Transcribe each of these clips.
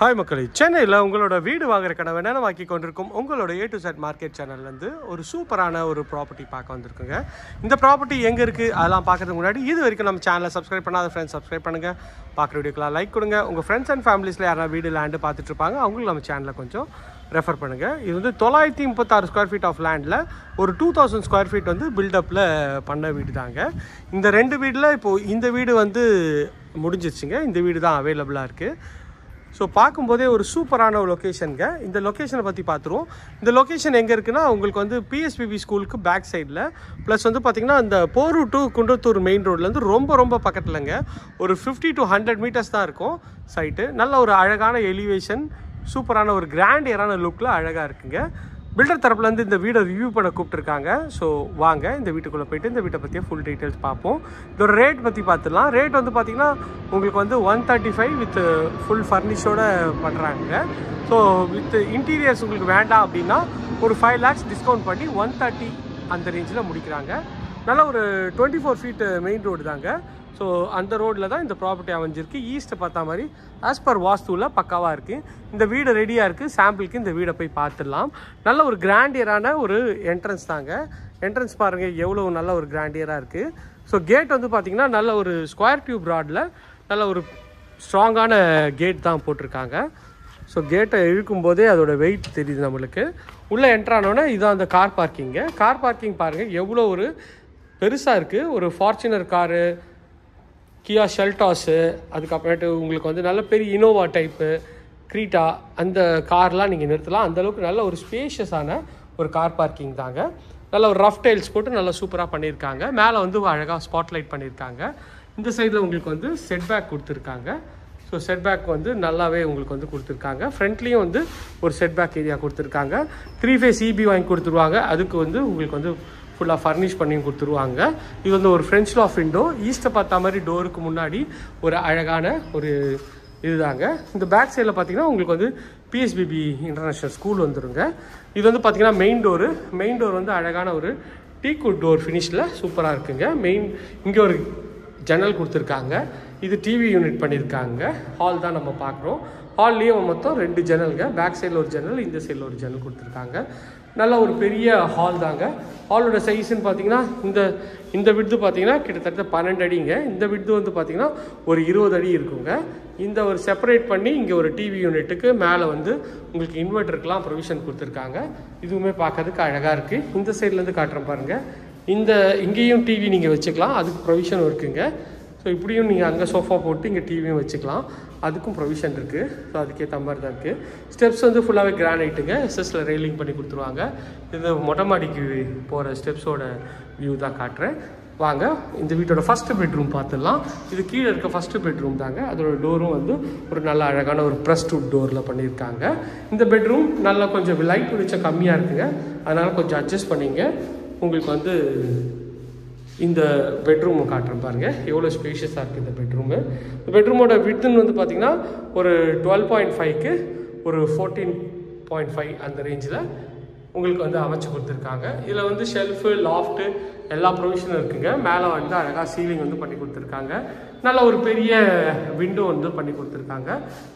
Hi மக்களே, சென்னையில் உங்களோட வீடு வாங்குற கனவை நினைவாக்கி கொண்டிருக்கும் உங்களோட A to Z மார்க்கெட் சேனல்லேருந்து ஒரு சூப்பரான ஒரு ப்ராப்பர்ட்டி பார்க்க வந்திருக்குங்க. இந்த ப்ராப்பர்ட்டி எங்கே இருக்குது அதெல்லாம் பார்க்கறதுக்கு முன்னாடி இது வரைக்கும் நம்ம சேனலை சப்ஸ்கிரைப் பண்ணாத ஃப்ரெண்ட்ஸ் சப்ஸ்கிரைப் பண்ணுங்கள். பார்க்குற வீடியோக்கெலாம் லைக் கொடுங்க. உங்கள் ஃப்ரெண்ட்ஸ் அண்ட் ஃபேமிலிஸில் யாராவது வீடு லேண்டு பார்த்துட்ருப்பாங்க, அவங்களுக்கு நம்ம சேனலை கொஞ்சம் ரெஃபர் பண்ணுங்கள். இது வந்து 936 ஸ்கொயர் ஃபீட் ஆஃப் லேண்டில் ஒரு 2000 ஸ்கொயர் ஃபீட் வந்து பில்டப்பில் பண்ண வீடு தாங்க. இந்த ரெண்டு வீடில் இப்போது இந்த வீடு வந்து முடிஞ்சிருச்சுங்க. இந்த வீடு தான் அவைலபிளாக இருக்குது. ஸோ பார்க்கும்போதே ஒரு சூப்பரான ஒரு லொக்கேஷனுங்க. இந்த லொக்கேஷனை பற்றி பார்த்துருவோம். இந்த லொக்கேஷன் எங்கே இருக்குன்னா, உங்களுக்கு வந்து PSPB ஸ்கூலுக்கு பேக் சைடில், ப்ளஸ் வந்து பார்த்திங்கன்னா இந்த போரூர் டு குன்றத்தூர் மெயின் ரோட்லேருந்து ரொம்ப பக்கத்துலங்க. ஒரு 50 to 100 மீட்டர்ஸ் தான் இருக்கும் சைட்டு. நல்ல ஒரு அழகான எலிவேஷன், சூப்பரான ஒரு கிராண்டியரான லுக்கில் அழகாக இருக்குங்க. பில்டர் தரப்புலேருந்து இந்த வீடை ரிவ்யூ பண்ண கூப்பிட்டுருக்காங்க. ஸோ வாங்க இந்த வீட்டுக்குள்ளே போய்ட்டு இந்த வீட்டை பற்றிய ஃபுல் டீட்டெயில்ஸ் பார்ப்போம். இதோட ரேட் பற்றி பார்த்துடலாம். ரேட் வந்து பார்த்திங்கன்னா உங்களுக்கு வந்து 135 வித் ஃபுல் ஃபர்னிஷோடு பண்ணுறாங்க. ஸோ வித் இன்டீரியர்ஸ் உங்களுக்கு வேண்டாம் அப்படின்னா ஒரு 5 lakhs டிஸ்கவுண்ட் பண்ணி 130 அந்த ரேஞ்சில் முடிக்கிறாங்க. நல்ல ஒரு 24 feet மெயின் ரோடு தாங்க. ஸோ அந்த ரோட்டில் தான் இந்த ப்ராப்பர்ட்டி அமைஞ்சிருக்கு. ஈஸ்ட்டை பார்த்தா மாதிரி ஆஸ் பர் வாஸ்துவில் பக்காவாக இருக்குது. இந்த வீடு ரெடியாக இருக்குது. சாம்பிளுக்கு இந்த வீடை போய் பார்த்துடலாம். நல்ல ஒரு கிராண்டியரான ஒரு என்ட்ரன்ஸ் தாங்க. என்ட்ரன்ஸ் பாருங்கள் எவ்வளோ நல்ல ஒரு கிராண்டியராக இருக்குது. ஸோ கேட் வந்து பார்த்திங்கன்னா நல்ல ஒரு ஸ்கொயர் டியூப் ராடில் நல்ல ஒரு ஸ்ட்ராங்கான கேட் தான் போட்டிருக்காங்க. ஸோ கேட்டை இழுக்கும்போதே அதோட வெயிட் தெரியுது நம்மளுக்கு. உள்ளே என்ட்ரானோன்னே இதுதான் அந்த கார் பார்க்கிங்கு. கார் பார்க்கிங் பாருங்கள் எவ்வளோ ஒரு பெருசாக இருக்குது. ஒரு ஃபார்ச்சுனர் காரு, கியா ஷெல்டாஸு, அதுக்கப்புறமேட்டு உங்களுக்கு வந்து நல்ல பெரிய இனோவா டைப்பு, க்ரீட்டா, அந்த கார்லாம் நீங்கள் நிறுத்தலாம். அந்தளவுக்கு நல்ல ஒரு ஸ்பேஷியஸான ஒரு கார் பார்க்கிங் தாங்க. நல்ல ஒரு ரஃப் டைல்ஸ் போட்டு நல்லா சூப்பராக பண்ணியிருக்காங்க. மேலே வந்து அழகாக ஸ்பாட்லைட் பண்ணியிருக்காங்க. இந்த சைடில் உங்களுக்கு வந்து செட்பேக் கொடுத்துருக்காங்க. ஸோ செட்பேக் வந்து நல்லாவே உங்களுக்கு வந்து கொடுத்துருக்காங்க. ஃப்ரண்ட்லேயும் வந்து ஒரு செட்பேக் ஏரியா கொடுத்துருக்காங்க. 3 phase EB வாங்கி கொடுத்துருவாங்க. அதுக்கு வந்து உங்களுக்கு வந்து ஃபுல்லாக ஃபர்னிஷ் பண்ணி கொடுத்துருவாங்க. இது வந்து ஒரு ஃப்ரெஞ்ச் லாஃப் விண்டோ. ஈஸ்ட்டை பார்த்தா மாதிரி டோருக்கு முன்னாடி ஒரு அழகான ஒரு இதுதாங்க. இந்த பேக் சைடில் பார்த்தீங்கன்னா உங்களுக்கு வந்து PSBB இன்டர்நேஷ்னல் ஸ்கூல் வந்துடுங்க. இது வந்து பார்த்திங்கன்னா மெயின் டோர் வந்து அழகான ஒரு டீக்குட் டோர் ஃபினிஷில் சூப்பராக இருக்குங்க. இங்கே ஒரு ஜன்னல் கொடுத்துருக்காங்க. இது டிவி யூனிட் பண்ணியிருக்காங்க. ஹால் தான் நம்ம பார்க்குறோம். ஹால்லேயும் மொத்தம் 2 ஜன்னலுங்க. பேக் சைடில் ஒரு ஜன்னல், இந்த சைடில் ஒரு ஜன்னல் கொடுத்துருக்காங்க. நல்ல ஒரு பெரிய ஹால் தாங்க. ஹாலோட சைஸ்ன்னு பார்த்தீங்கன்னா இந்த விட்து பார்த்தீங்கன்னா கிட்டத்தட்ட 12 அடிங்க. இந்த விட்து வந்து பார்த்தீங்கன்னா ஒரு 20 அடி இருக்குங்க. இந்த ஒரு செப்பரேட் பண்ணி இங்கே ஒரு டிவி யூனிட்டுக்கு மேலே வந்து உங்களுக்கு இன்வெர்ட்டருக்கெலாம் ப்ரொவிஷன் கொடுத்துருக்காங்க. இதுவுமே பார்க்கறதுக்கு அழகாக இருக்குது. இந்த சைட்லேருந்து காட்டுறேன் பாருங்கள். இங்கேயும் டிவி நீங்கள் வச்சுக்கலாம், அதுக்கு ப்ரொவிஷன் இருக்குங்க. ஸோ இப்படியும் நீங்கள் அங்கே சோஃபா போட்டு இங்கே டிவியும் வச்சுக்கலாம், அதுக்கும் ப்ரொவிஷன் இருக்குது. ஸோ அதுக்கேற்ற மாதிரி தான் இருக்குது. ஸ்டெப்ஸ் வந்து ஃபுல்லாகவே கிரானைட்டுங்க. எஸ்எஸ்ல ரெயிலிங் பண்ணி கொடுத்துருவாங்க. இது மொட்டை மாடிக்கு போகிற ஸ்டெப்ஸோட வியூ தான் காட்டுறேன். வாங்க இந்த வீட்டோட ஃபஸ்ட்டு பெட்ரூம் பார்த்துடலாம். இது கீழே இருக்க ஃபஸ்ட்டு பெட்ரூம் தாங்க. அதோட டோரும் வந்து ஒரு நல்ல அழகான ஒரு ப்ரெஸ்ட் வுட் டோரில் பண்ணியிருக்காங்க. இந்த பெட்ரூம் நல்லா கொஞ்சம் லைட் வெளிச்சம் கம்மியாக இருக்குங்க, அதனால் கொஞ்சம் அட்ஜஸ்ட் பண்ணிங்க. உங்களுக்கு வந்து இந்த பெட்ரூம் காட்டுறேன் பாருங்கள் எவ்வளோ ஸ்பேஷியஸாக இருக்குது இந்த பெட்ரூமு. இந்த பெட்ரூமோட விட்த்துன்னு வந்து பார்த்திங்கன்னா ஒரு 12.5க்கு ஒரு 14.5 அந்த ரேஞ்சில் உங்களுக்கு வந்து அமைச்சு கொடுத்துருக்காங்க. இதில் வந்து ஷெல்ஃபு, லாஃப்ட்டு எல்லா ப்ரொவிஷனும் இருக்குங்க. மேலே வந்து அழகாக சீலிங் வந்து பண்ணி கொடுத்துருக்காங்க. நல்ல ஒரு பெரிய விண்டோ வந்து பண்ணி கொடுத்துருக்காங்க.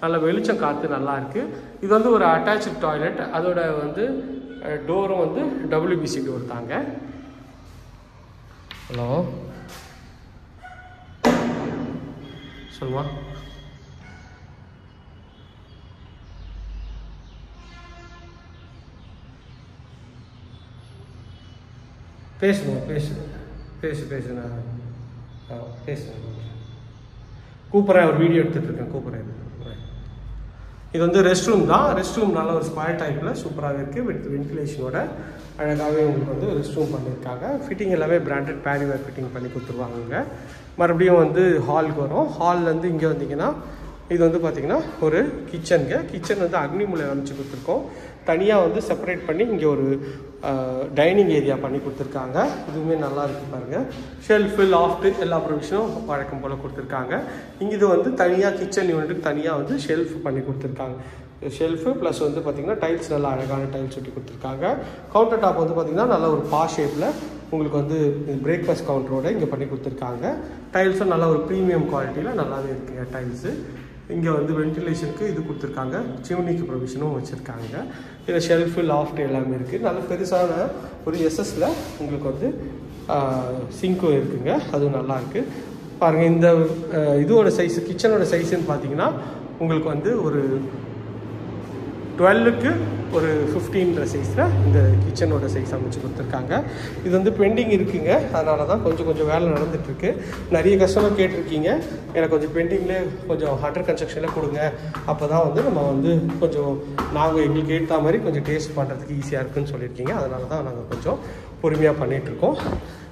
நல்ல வெளிச்சம் காற்று நல்லா இருக்குது. இது வந்து ஒரு அட்டாச்சு டாய்லெட். அதோட வந்து டோரும் வந்து WBC டோர் தாங்க. ஹலோ சொல்லுமா. பேசுங்க பேசுங்க கூப்பிட்றேன். ஒரு வீடியோ எடுத்துகிட்ருக்கேன், கூப்பிட்றேன். இது வந்து ரெஸ்ட் ரூம் தான். ரெஸ்ட் ரூம் நல்ல ஒரு ஸ்கொயர் டைப்பில் சூப்பராக இருக்குது. வித் வென்டிலேஷனோட அழகாகவே உங்களுக்கு வந்து ரெஸ்ட் ரூம் பண்ணியிருக்காங்க. ஃபிட்டிங் எல்லாமே பிராண்டட் பேரிவேர் ஃபிட்டிங் பண்ணி கொடுத்துருவாங்க. மறுபடியும் வந்து ஹாலுக்கு வரும். ஹால்லேருந்து இங்கே வந்தீங்கன்னா இது வந்து பார்த்திங்கன்னா ஒரு கிச்சன் வந்து அக்னி மூலை அமைச்சு கொடுத்துருக்கோம். தனியாக வந்து செப்பரேட் பண்ணி இங்கே ஒரு டைனிங் ஏரியா பண்ணி கொடுத்துருக்காங்க. இதுவுமே நல்லா இருக்குது பாருங்கள். ஷெல்ஃபு, லாஃப்ட்டு எல்லா ப்ரொவிஷனும் வழக்கம் போல் கொடுத்துருக்காங்க. இங்கே இது வந்து தனியாக கிச்சன் யூனிட்டுக்கு தனியாக வந்து ஷெல்ஃப் பண்ணி கொடுத்துருக்காங்க. ஷெல்ஃபு ப்ளஸ் வந்து பார்த்திங்கன்னா டைல்ஸ் நல்லா அழகான டைல்ஸ் ஒட்டி கொடுத்துருக்காங்க. கவுண்டர் டாப் வந்து பார்த்திங்கன்னா நல்ல ஒரு பா ஷேப்பில் உங்களுக்கு வந்து பிரேக்ஃபாஸ்ட் கவுண்டரோட இங்கே பண்ணி கொடுத்துருக்காங்க. டைல்ஸும் நல்ல ஒரு ப்ரீமியம் குவாலிட்டியில் நல்லாவே இருக்குங்க டைல்ஸு. இங்கே வந்து வென்டிலேஷனுக்கு இது கொடுத்துருக்காங்க, சிம்னிக்கு ப்ரொவிஷனும் வச்சுருக்காங்க. இதில் ஷெல்ஃபு லாஃப்ட் எல்லாமே இருக்குது. நல்ல பெருசான ஒரு எஸ்எஸ்ல உங்களுக்கு வந்து சிங்க்கும் இருக்குங்க, அதுவும் நல்லாயிருக்கு பாருங்கள். இந்த இதோட சைஸு கிச்சனோட சைஸுன்னு பார்த்தீங்கன்னா உங்களுக்கு வந்து ஒரு 12க்கு ஒரு 15 சைஸில் இந்த கிச்சனோட சைஸ் அமைச்சு கொடுத்துருக்காங்க. இது வந்து பெண்டிங் இருக்குங்க, அதனால தான் கொஞ்சம் வேலை நடந்துகிட்ருக்கு. நிறைய கஸ்டமர் கேட்டிருக்கீங்க, எனக்கு கொஞ்சம் பெண்டிங்லேயே கொஞ்சம் அண்டர் கன்ஸ்ட்ரக்ஷனில் கொடுங்க, அப்போ தான் வந்து நம்ம வந்து கொஞ்சம் நாங்கள் எங்களுக்கு ஏற்ற மாதிரி கொஞ்சம் டேஸ்ட் பண்ணுறதுக்கு ஈஸியாக இருக்குதுன்னு சொல்லியிருக்கீங்க. அதனால தான் நாங்கள் கொஞ்சம் பொறுமையாக பண்ணிகிட்ருக்கோம்.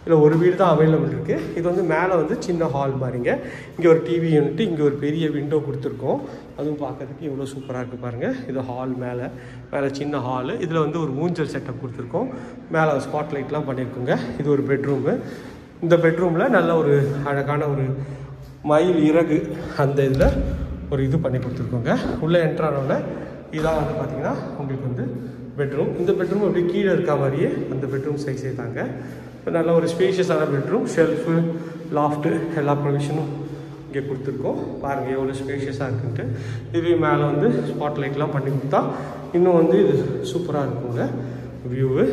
இதில் ஒரு வீடு தான் அவைலபிள் இருக்குது. இது வந்து மேலே வந்து சின்ன ஹால் மாதிரிங்க. இங்கே ஒரு டிவி யூனிட்டு, இங்கே ஒரு பெரிய விண்டோ கொடுத்துருக்கோம். அதுவும் பார்க்கறதுக்கு எவ்வளோ சூப்பராக இருக்குது பாருங்கள். இது ஹால், மேலே சின்ன ஹாலு. இதில் வந்து ஒரு ஊஞ்சல் செட்டப் கொடுத்துருக்கோம், மேலே ஸ்பாட் லைட்லாம் பண்ணியிருக்கோங்க. இது ஒரு பெட்ரூமு. இந்த பெட்ரூமில் நல்ல ஒரு அழகான ஒரு மயில் இறகு அந்த இதில் ஒரு இது பண்ணி கொடுத்துருக்கோங்க. உள்ளே என்ட்ரானோடனே இதான் வந்து பார்த்திங்கன்னா உங்களுக்கு வந்து பெட்ரூம். இந்த பெட்ரூம் அப்படியே கீழே இருக்க மாதிரியே அந்த பெட்ரூம் சைஸே தாங்க. நல்ல ஒரு ஸ்பேஷியஸான பெட்ரூம், ஷெல்ஃபு லாஃப்ட்டு எல்லா ப்ரொவிஷனும் இங்கே கொடுத்துருக்கோம். பாருங்கள் எவ்வளோ ஸ்பேஷியஸாக இருக்குன்ட்டு. இதுவே மேலே வந்து ஸ்பாட் லைட்லாம் பண்ணி கொடுத்தா இன்னும் வந்து இது சூப்பராக இருக்குங்க வியூவு.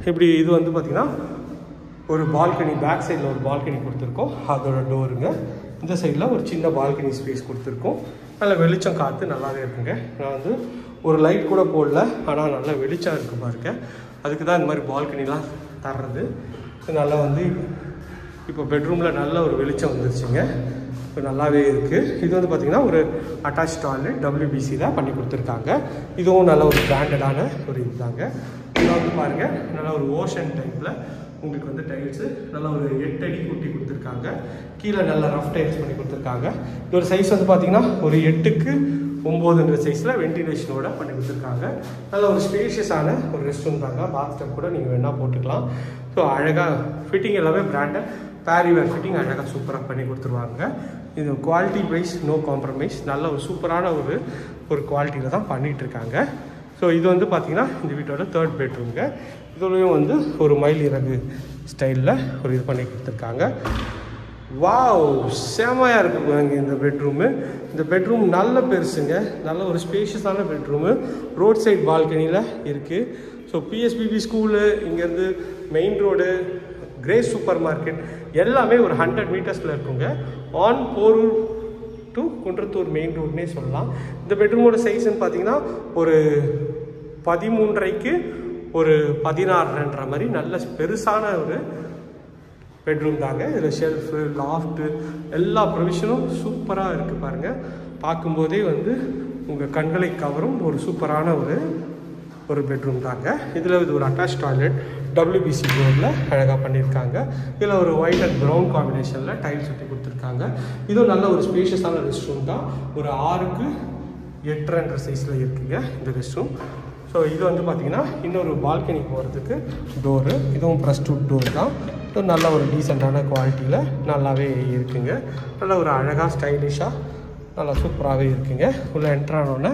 இப்படி இது வந்து பார்த்திங்கன்னா ஒரு பால்கனி, பேக் சைடில் ஒரு பால்கனி கொடுத்துருக்கோம், அதோட டோருங்க. இந்த சைடில் ஒரு சின்ன பால்கனி ஸ்பேஸ் கொடுத்துருக்கோம். நல்ல வெளிச்சம் காற்று நல்லாவே இருக்குங்க. நான் வந்து ஒரு லைட் கூட போடல, ஆனால் நல்லா வெளிச்சம் இருக்குது பாருங்க. அதுக்கு தான் இந்த மாதிரி பால்கனிலாம் தர்றது. நல்லா வந்து இப்போ பெட்ரூமில் நல்ல ஒரு வெளிச்சம் வந்துருச்சுங்க, இப்போ நல்லாவே இருக்குது. இது வந்து பார்த்திங்கன்னா ஒரு அட்டாச் டாய்லெட் WBCயில் பண்ணி கொடுத்துருக்காங்க. இதுவும் நல்ல ஒரு பிராண்டடான ஒரு இது தாங்க. இதில் வந்து பாருங்கள் நல்ல ஒரு ஓஷன் டைப்பில் உங்களுக்கு வந்து டைல்ஸு நல்லா ஒரு 8 அடி குட்டி கொடுத்துருக்காங்க. கீழே நல்லா ரஃப் டைல்ஸ் பண்ணி கொடுத்துருக்காங்க. இதோட சைஸ் வந்து பார்த்திங்கன்னா ஒரு 8க்கு 9 சைஸில் வென்டிலேஷனோட பண்ணி கொடுத்துருக்காங்க. நல்ல ஒரு ஸ்பேஷியஸான ஒரு ரெஸ்ட் ரூம் தாங்க. பாத்டப் கூட நீங்கள் வேணால் போட்டுக்கலாம். ஸோ அழகாக ஃபிட்டிங் எல்லாமே பிராண்டட் பேரிவேர் ஃபிட்டிங் அழகாக சூப்பராக பண்ணி கொடுத்துருவாங்க. இது குவாலிட்டி வைஸ் நோ காம்ப்ரமைஸ், நல்ல ஒரு சூப்பரான ஒரு குவாலிட்டியில் தான் பண்ணிகிட்ருக்காங்க. ஸோ இது வந்து பார்த்திங்கன்னா இந்த வீட்டோட 3rd பெட்ரூம்ங்க. இதுலேயும் வந்து ஒரு மயில் இறகு ஸ்டைலில் ஒரு இது பண்ணி கொடுத்துருக்காங்க. வாவ், செமையாக இருக்குங்க இந்த பெட்ரூமு. இந்த பெட்ரூம் நல்ல பெருசுங்க, நல்ல ஒரு ஸ்பேஷியஸான பெட்ரூமு. ரோட் சைட் பால்கனியில் இருக்குது. ஸோ PSBB ஸ்கூலு, இங்கேருந்து main road, Grace super market எல்லாமே ஒரு 100 மீட்டர்ஸில் இருக்குங்க. On Porur to Kundrathur main ரோட்னே சொல்லலாம். இந்த பெட்ரூமோட சைஸ்ன்னு பார்த்தீங்கன்னா ஒரு 13.5க்கு ஒரு 16.5 மாதிரி நல்ல பெருசான ஒரு பெட்ரூம் தாங்க. இதில் ஷெல்ஃபு லாஃப்ட்டு எல்லா ப்ரொவிஷனும் சூப்பராக இருக்குது பாருங்கள். பார்க்கும்போதே வந்து உங்கள் கண்களை கவரும் ஒரு சூப்பரான ஒரு பெட்ரூம் தாங்க. இதில் இது ஒரு அட்டாச் டாய்லெட் WBC டோரில் அழகாக பண்ணியிருக்காங்க. இதில் ஒரு ஒயிட் அண்ட் ப்ரௌன் காம்பினேஷனில் டைல்ஸ் ஒட்டி கொடுத்துருக்காங்க. இதுவும் நல்ல ஒரு ஸ்பேஷியஸான ரெஸ்ட் ரூம் தான். ஒரு 6க்கு 8.5 சைஸில் இருக்குங்க இந்த ரெஸ்ட் ரூம். ஸோ இது வந்து பார்த்திங்கன்னா இன்னொரு பால்கனி போகிறதுக்கு டோரு. இதுவும் +2 டோர் தான். ஸோ நல்ல ஒரு டீசெண்டான குவாலிட்டியில் நல்லாவே இருக்குங்க. நல்ல ஒரு அழகாக ஸ்டைலிஷாக நல்லா சூப்பராகவே இருக்குங்க. உள்ளே என்ட்ரானோடனே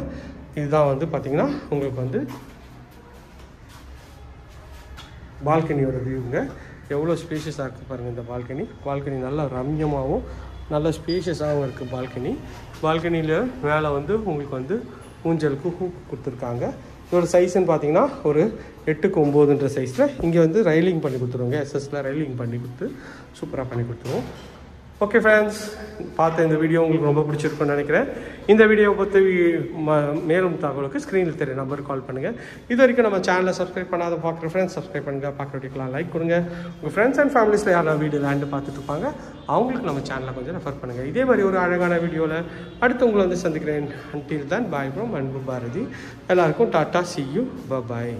இதுதான் வந்து பார்த்திங்கன்னா உங்களுக்கு வந்து பால்கனியோட வியூங்க. எவ்வளோ ஸ்பேஷியஸாக இருக்குது பாருங்கள் இந்த பால்கனி நல்லா ரம்யமாகவும் நல்ல ஸ்பேஷியஸாகவும் இருக்குது பால்கனியில் மேலே வந்து உங்களுக்கு வந்து ஊஞ்சலுக்கு ஹூக் கொடுத்துருக்காங்க. இதோட சைஸ்ன்னு பார்த்தீங்கன்னா ஒரு 8க்கு 9 சைஸில் இங்கே வந்து ரைலிங் பண்ணி கொடுத்துருவோங்க. எஸ்எஸ்ல ரைலிங் பண்ணி கொடுத்து சூப்பராக பண்ணி கொடுத்துருவோம். ஓகே ஃப்ரெண்ட்ஸ், பார்த்த இந்த வீடியோ உங்களுக்கு ரொம்ப பிடிச்சிருக்குன்னு நினைக்கிறேன். இந்த வீடியோவை பற்றி மேலும் தகவலுக்கு ஸ்க்ரீனில் தெரிய நம்பருக்கு கால் பண்ணுங்கள். இது வரைக்கும் நம்ம சேனலை சப்ஸ்கிரைப் பண்ணாத பார்க்குற ஃப்ரெண்ட்ஸ் சப்ஸ்கிரைப் பண்ணுங்கள். பார்க்குற வீடியோக்கெலாம் லைக் கொடுங்க. உங்கள் ஃப்ரெண்ட்ஸ் அண்ட் ஃபேமிலிஸில் யாரும் வீடியோ லேண்டு பார்த்துட்டு இருப்பாங்க, அவங்களுக்கு நம்ம சேனலை கொஞ்சம் ரெஃபர் பண்ணுங்கள். இதே மாதிரி ஒரு அழகான வீடியோவில் அடுத்து உங்களை வந்து சந்திக்கிறேன். அன்டில் தான் பாய் ஃப்ரம் அன்பு பாரதி. எல்லாருக்கும் tata, see you, bye bye.